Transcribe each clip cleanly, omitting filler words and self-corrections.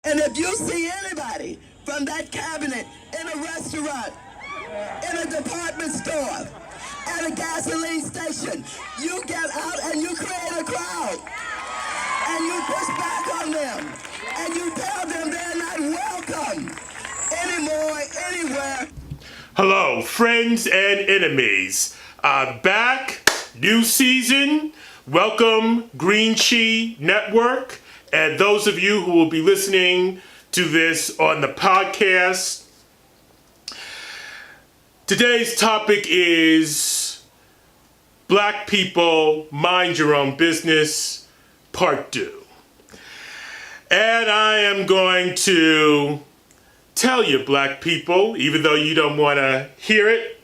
And if you see anybody from that cabinet in a restaurant, in a department store, at a gasoline station, you get out and you create a crowd. And you push back on them. And you tell them they're not welcome anymore, anywhere. Hello, friends and enemies. Back, new season. Welcome, Green Chi Network. And those of you who will be listening to this on the podcast. Today's topic is Black People Mind Your Own Business, Part 2. And I am going to tell you, Black people, even though you don't want to hear it,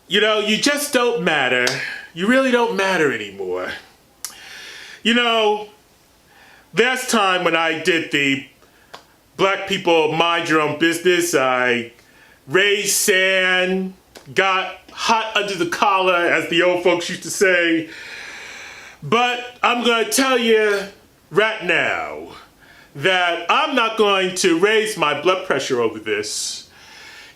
you just don't matter. You really don't matter anymore. Last time when I did the Black People Mind Your Own Business, I raised sand, got hot under the collar, as the old folks used to say. But I'm going to tell you right now that I'm not going to raise my blood pressure over this.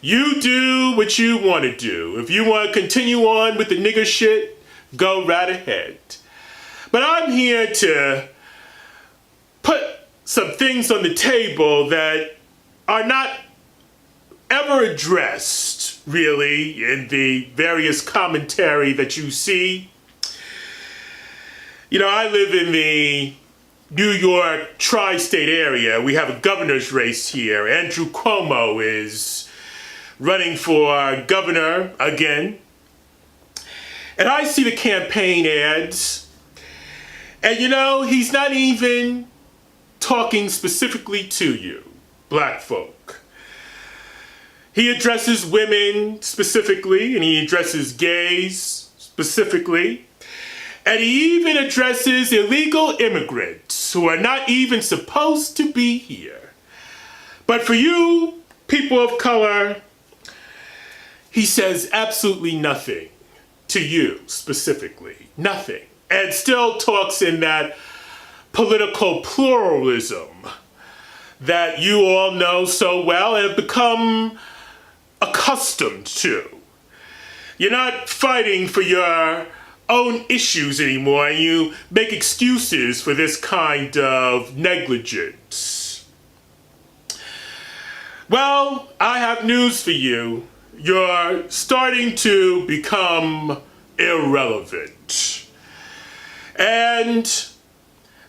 You do what you want to do. If you want to continue on with the nigger shit, go right ahead. But I'm here to put some things on the table that are not ever addressed, really, in the various commentary that you see. I live in the New York tri-state area. We have a governor's race here. Andrew Cuomo is running for governor again. And I see the campaign ads. And he's not even talking specifically to you, Black folk. He addresses women specifically, and he addresses gays specifically. And he even addresses illegal immigrants who are not even supposed to be here. But for you, people of color, he says absolutely nothing to you specifically. Nothing. And still talks in that political pluralism that you all know so well and have become accustomed to. You're not fighting for your own issues anymore, and you make excuses for this kind of negligence. Well, I have news for you. You're starting to become irrelevant. And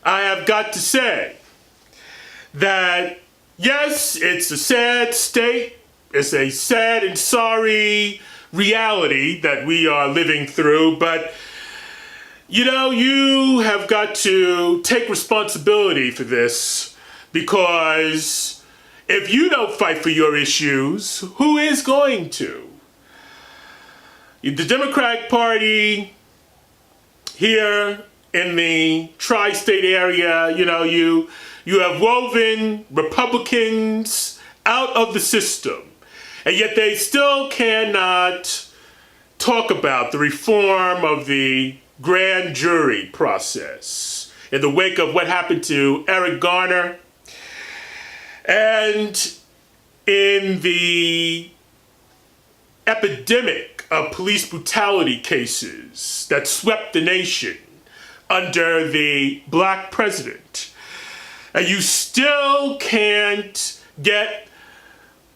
I have got to say that, yes, it's a sad state. It's a sad and sorry reality that we are living through. But, you have got to take responsibility for this, because if you don't fight for your issues, who is going to? The Democratic Party here in the tri-state area, you have woven Republicans out of the system, and yet they still cannot talk about the reform of the grand jury process in the wake of what happened to Eric Garner, and in the epidemic of police brutality cases that swept the nation under the Black president. And you still can't get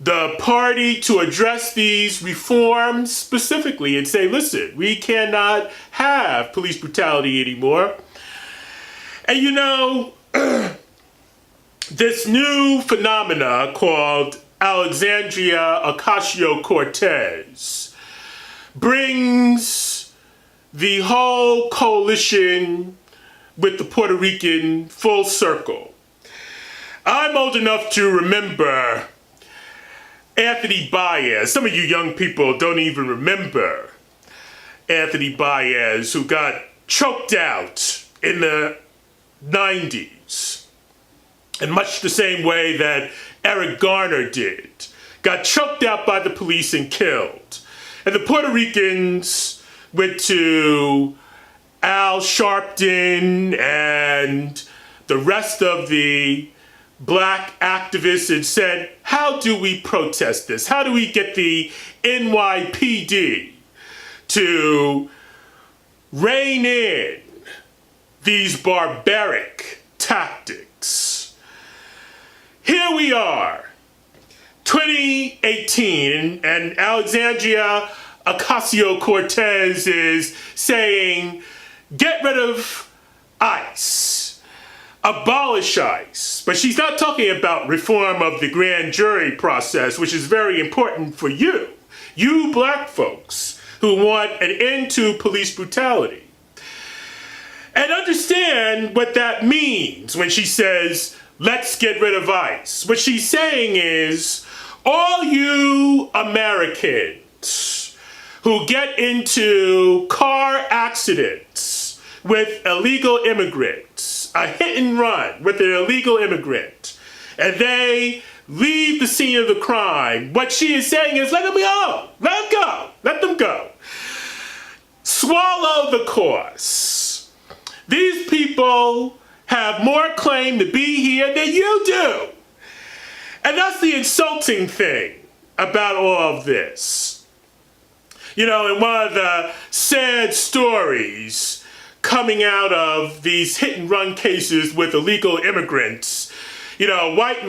the party to address these reforms specifically and say, listen, we cannot have police brutality anymore. And this new phenomena called Alexandria OcasioCortez brings the whole coalition with the Puerto Rican full circle. I'm old enough to remember Anthony Baez. Some of you young people don't even remember Anthony Baez, who got choked out in the 90s. In much the same way that Eric Garner did. Got choked out by the police and killed. And the Puerto Ricans went to Al Sharpton and the rest of the black activists and said, how do we protest this? How do we get the NYPD to rein in these barbaric tactics? Here we are, 2018, and Alexandria OcasioCortez is saying, get rid of ICE, abolish ICE. But she's not talking about reform of the grand jury process, which is very important for you black folks who want an end to police brutality. And understand what that means when she says, let's get rid of ICE. What she's saying is, all you Americans who get into car accidents with illegal immigrants, a hit and run with an illegal immigrant, and they leave the scene of the crime, what she is saying is, let them go, let them go, let them go. Swallow the course. These people have more claim to be here than you do. And that's the insulting thing about all of this. You know, in one of the sad stories coming out of these hit and run cases with illegal immigrants, you know, white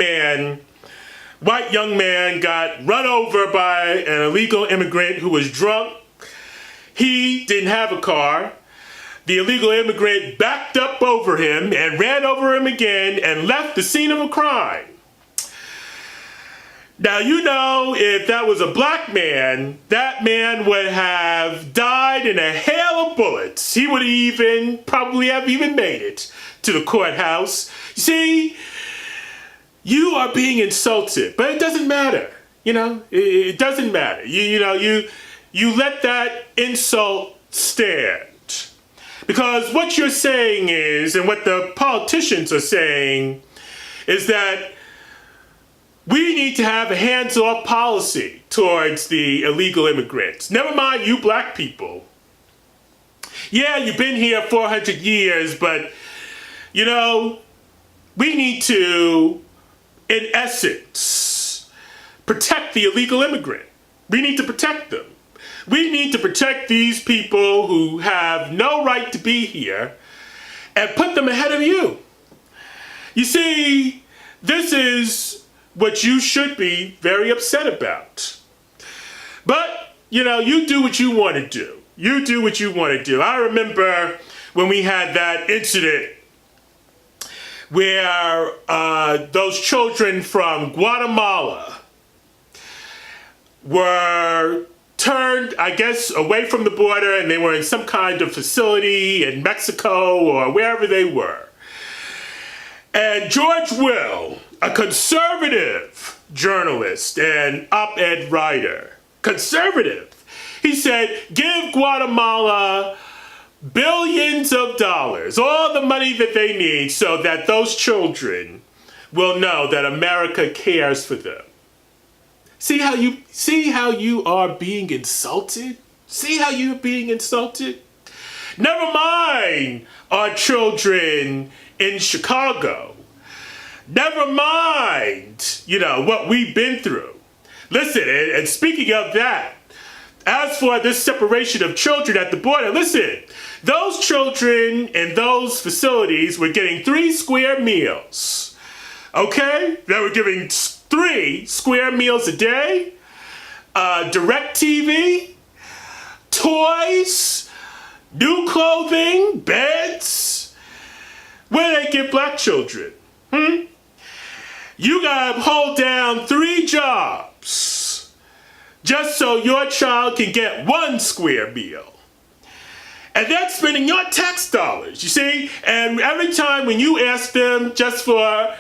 young man got run over by an illegal immigrant who was drunk. He didn't have a car. The illegal immigrant backed up over him and ran over him again and left the scene of a crime. Now, you know, if that was a black man, that man would have died in a hail of bullets. He would probably have even made it to the courthouse. You see, you are being insulted, but it doesn't matter. You know, it doesn't matter. You let that insult stand. Because what you're saying is, and what the politicians are saying, is that we need to have a hands-off policy towards the illegal immigrants. Never mind you black people. Yeah, you've been here 400 years, but, you know, we need to, in essence, protect the illegal immigrant. We need to protect them. We need to protect these people who have no right to be here and put them ahead of you. You see, this is what you should be very upset about. But, you know, you do what you want to do. You do what you want to do. I remember when we had that incident where those children from Guatemala were turned, I guess, away from the border, and they were in some kind of facility in Mexico or wherever they were. And Jorge Will, a conservative journalist and op-ed writer, conservative, he said, give Guatemala billions of dollars, all the money that they need, so that those children will know that America cares for them. See how you are being insulted? See how you're being insulted? Never mind our children in Chicago. Never mind, you know, what we've been through. Listen, and speaking of that, as for this separation of children at the border, listen, those children in those facilities were getting 3 square meals. Okay? They were giving 3 square meals a day, direct TV, toys, new clothing, beds. Where do they give black children? You gotta hold down 3 jobs just so your child can get 1 square meal. And that's spending your tax dollars, you see? And every time when you ask them just for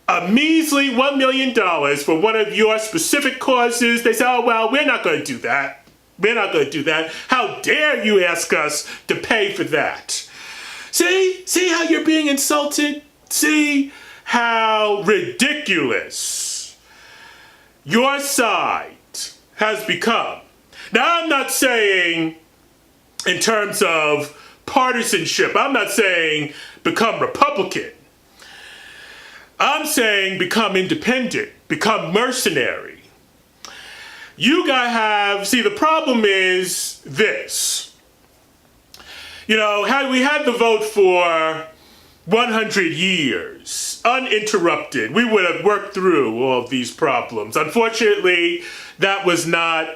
a measly $1 million for one of your specific causes, they say, oh, well, we're not going to do that. We're not going to do that. How dare you ask us to pay for that? See how you're being insulted? See how ridiculous your side has become. Now, I'm not saying in terms of partisanship, I'm not saying become Republican. I'm saying become independent, become mercenary. You gotta have, see, the problem is this. You know, had we had the vote for 100 years, uninterrupted, we would have worked through all of these problems. Unfortunately, that was not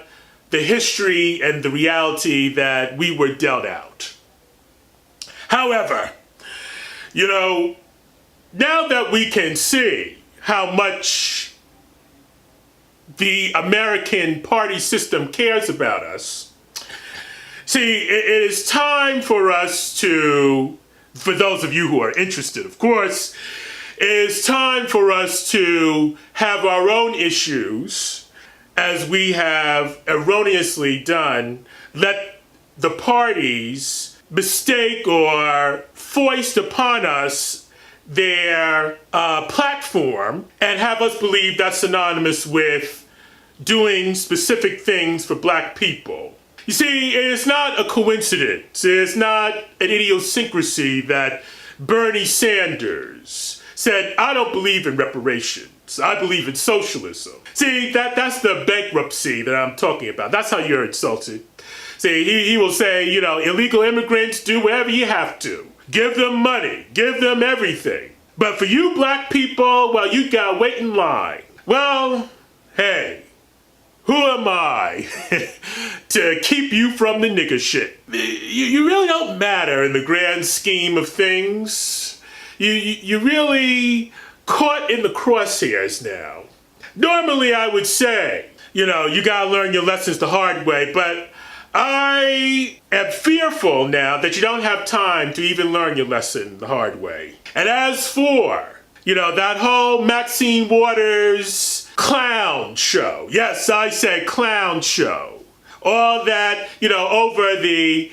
the history and the reality that we were dealt out. However, you know, now that we can see how much the American party system cares about us, see, it is time for us to, for those of you who are interested, of course, it is time for us to have our own issues, as we have erroneously done, let the parties mistake or foist upon us their platform and have us believe that's synonymous with doing specific things for black people. You see, it's not a coincidence, it's not an idiosyncrasy that Bernie Sanders said, I don't believe in reparations, I believe in socialism. See, that's the bankruptcy that I'm talking about. That's how you're insulted. See, he will say, you know, illegal immigrants, do whatever you have to. Give them money, give them everything. But for you black people, well, you gotta wait in line. Well, hey, who am I to keep you from the nigger shit? You really don't matter in the grand scheme of things. You really caught in the crosshairs now. Normally I would say, you know, you gotta learn your lessons the hard way, but I am fearful now that you don't have time to even learn your lesson the hard way. And as for, you know, that whole Maxine Waters clown show. Yes, I said clown show. All that, you know, over the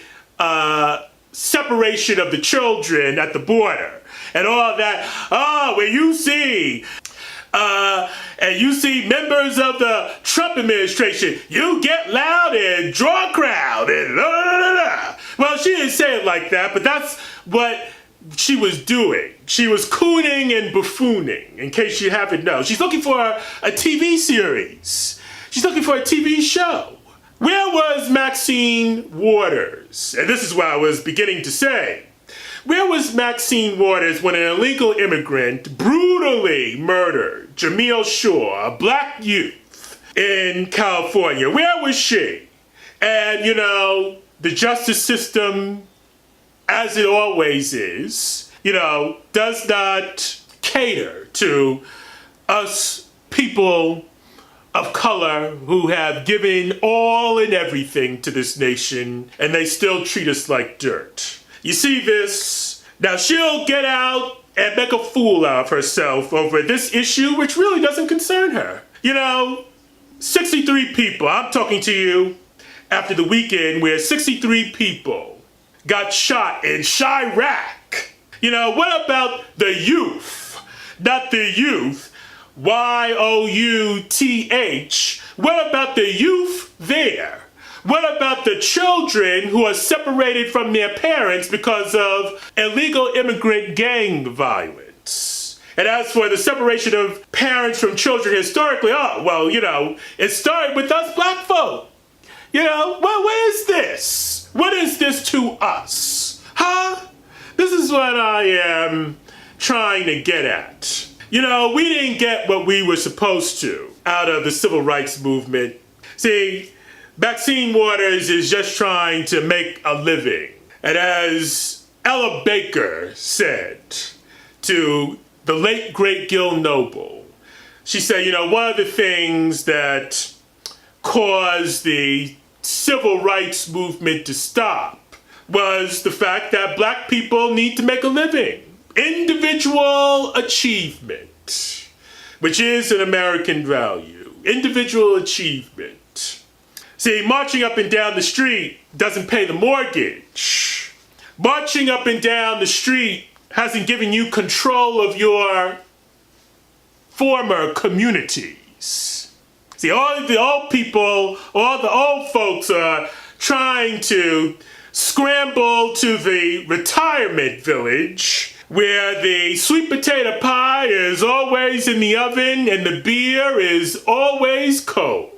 separation of the children at the border. And all that, where you see and you see members of the Trump administration, you get loud and draw a crowd and la la la la. Well, she didn't say it like that, but that's what she was doing. She was cooning and buffooning, in case you haven't known. She's looking for a TV series. She's looking for a TV show. Where was Maxine Waters? And this is what I was beginning to say. Where was Maxine Waters when an illegal immigrant brutally murdered Jamil Shaw, a black youth in California? Where was she? And, you know, the justice system, as it always is, you know, does not cater to us people of color who have given all and everything to this nation, and they still treat us like dirt. You see this? Now she'll get out and make a fool out of herself over this issue, which really doesn't concern her. You know, 63 people, I'm talking to you after the weekend where 63 people got shot in Chirac. You know, what about the youth? Not the youth, Y-O-U-T-H. What about the youth there? What about the children who are separated from their parents because of illegal immigrant gang violence? And as for the separation of parents from children historically, oh, well, you know, it started with us black folk. You know, well, what is this? What is this to us? Huh? This is what I am trying to get at. You know, we didn't get what we were supposed to out of the civil rights movement. See, Maxine Waters is just trying to make a living. And as Ella Baker said to the late, great Gil Noble, she said, you know, one of the things that caused the civil rights movement to stop was the fact that black people need to make a living. Individual achievement, which is an American value. Individual achievement. See, marching up and down the street doesn't pay the mortgage. Marching up and down the street hasn't given you control of your former communities. See, all of the old people, all the old folks are trying to scramble to the retirement village where the sweet potato pie is always in the oven and the beer is always cold.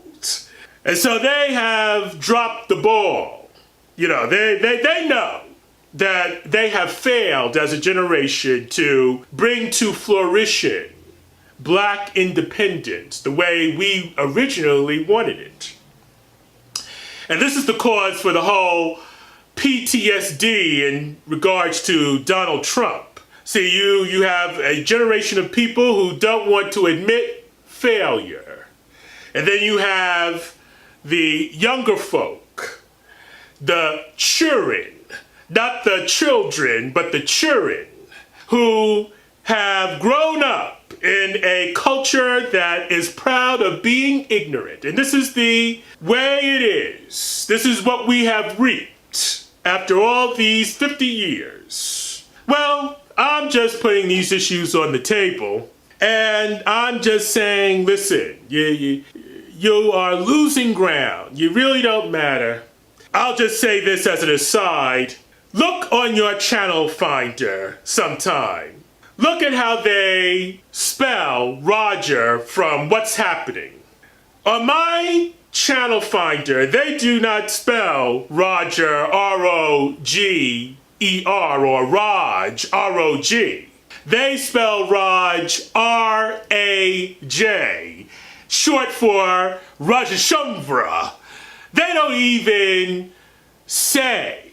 And so they have dropped the ball. You know, they know that they have failed as a generation to bring to fruition black independence the way we originally wanted it. And this is the cause for the whole PTSD in regards to Donald Trump. See, you have a generation of people who don't want to admit failure. And then you have the younger folk, the children, not the children, but the children, who have grown up in a culture that is proud of being ignorant. And this is the way it is. This is what we have reaped after all these 50 years. Well, I'm just putting these issues on the table, and I'm just saying, listen, you are losing ground. You really don't matter. I'll just say this as an aside. Look on your channel finder sometime. Look at how they spell Roger from What's Happening. On my channel finder, they do not spell Roger, R-O-G-E-R, or Raj, R-O-G. They spell Raj, R-A-J, short for Rajashamvra. They don't even say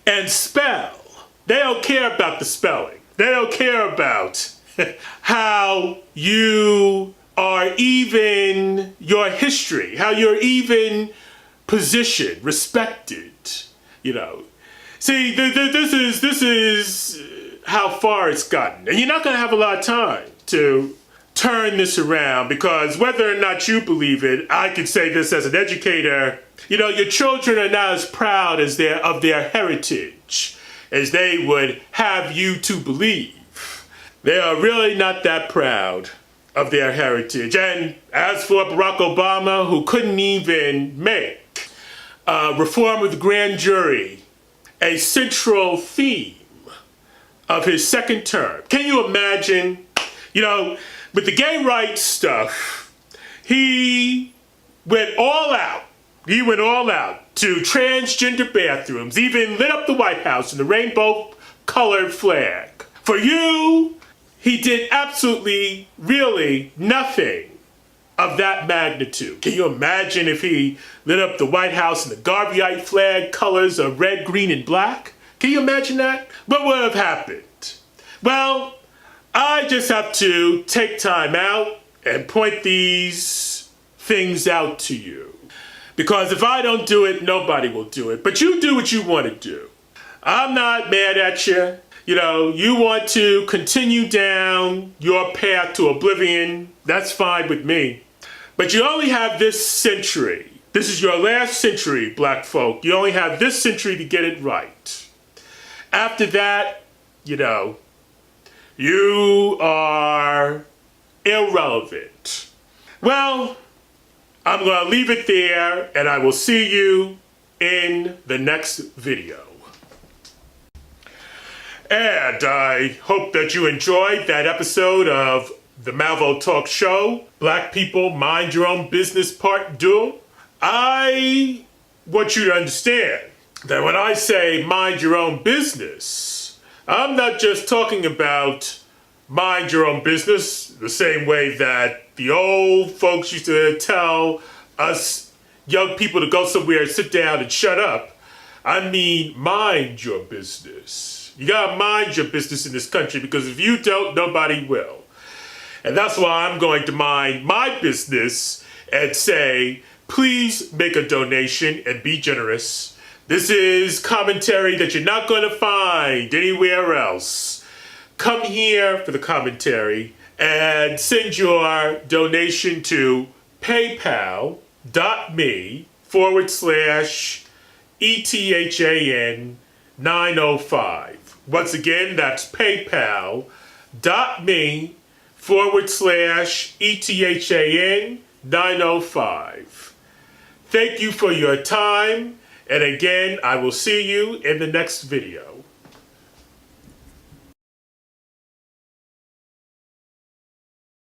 and spell. They don't care about the spelling. They don't care about how you are even, your history, how you're even positioned, respected, you know. See, this is how far it's gotten. And you're not gonna have a lot of time to turn this around, because whether or not you believe it, I could say this as an educator, you know, your children are not as proud as of their heritage as they would have you to believe. They are really not that proud of their heritage. And as for Barack Obama, who couldn't even make reform of the grand jury a central theme of his second term. Can you imagine, you know, with the gay rights stuff, he went all out. He went all out to transgender bathrooms, even lit up the White House in the rainbow-colored flag. For you, he did absolutely, really nothing of that magnitude. Can you imagine if he lit up the White House in the Garveyite flag colors of red, green, and black? Can you imagine that? What would have happened? Well, I just have to take time out and point these things out to you. Because if I don't do it, nobody will do it. But you do what you want to do. I'm not mad at you. You know, you want to continue down your path to oblivion. That's fine with me. But you only have this century. This is your last century, black folk. You only have this century to get it right. After that, you know, you are irrelevant. Well, I'm going to leave it there, and I will see you in the next video. And I hope that you enjoyed that episode of the Malvo Talk Show, Black People Mind Your Own Business Part 2. I want you to understand that when I say mind your own business, I'm not just talking about mind your own business the same way that the old folks used to tell us young people to go somewhere and sit down and shut up. I mean, mind your business. You gotta mind your business in this country, because if you don't, nobody will. And that's why I'm going to mind my business and say, please make a donation and be generous. This is commentary that you're not going to find anywhere else. Come here for the commentary and send your donation to paypal.me/ETHAN905. Once again, that's paypal.me/ETHAN905. Thank you for your time, and again, I will see you in the next video.